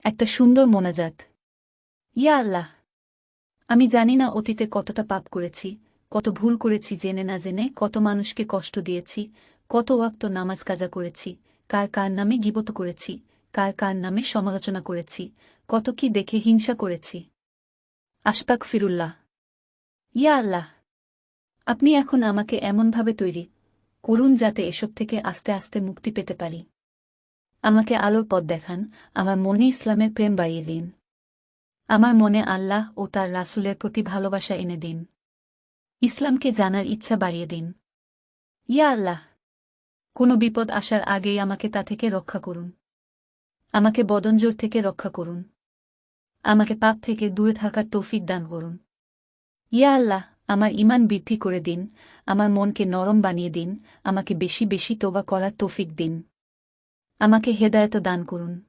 একটা সুন্দর মোনাজাত। ইয়া আল্লাহ, আমি জানি না অতীতে কতটা পাপ করেছি, কত ভুল করেছি জেনে না জেনে, কত মানুষকে কষ্ট দিয়েছি, কত ওয়াক্ত নামাজ কাজা করেছি, কার কার নামে গীবত করেছি, কার কার নামে সমালোচনা করেছি, কত কি দেখে হিংসা করেছি। আস্তাগফিরুল্লাহ। ইয়া আল্লাহ, আপনি এখন আমাকে এমনভাবে তৈরি করুন যাতে এসব থেকে আস্তে আস্তে মুক্তি পেতে পারি। আমাকে আলোর পথ দেখান, আমার মনে ইসলামের প্রেম বাড়িয়ে দিন। আমার মনে আল্লাহ ও তার রাসূলের প্রতি ভালোবাসা এনে দিন। ইসলামকে জানার ইচ্ছা বাড়িয়ে দিন। ইয়া আল্লাহ, কোনো বিপদ আসার আগেই আমাকে তা থেকে রক্ষা করুন। আমাকে বদনজোর থেকে রক্ষা করুন। আমাকে পাপ থেকে দূরে থাকার তৌফিক দান করুন। ইয়া আল্লাহ, আমার ঈমান বৃদ্ধি করে দিন, আমার মনকে নরম বানিয়ে দিন, আমাকে বেশি বেশি তওবা করার তৌফিক দিন। আমাকে হেদায়েত দান করুন।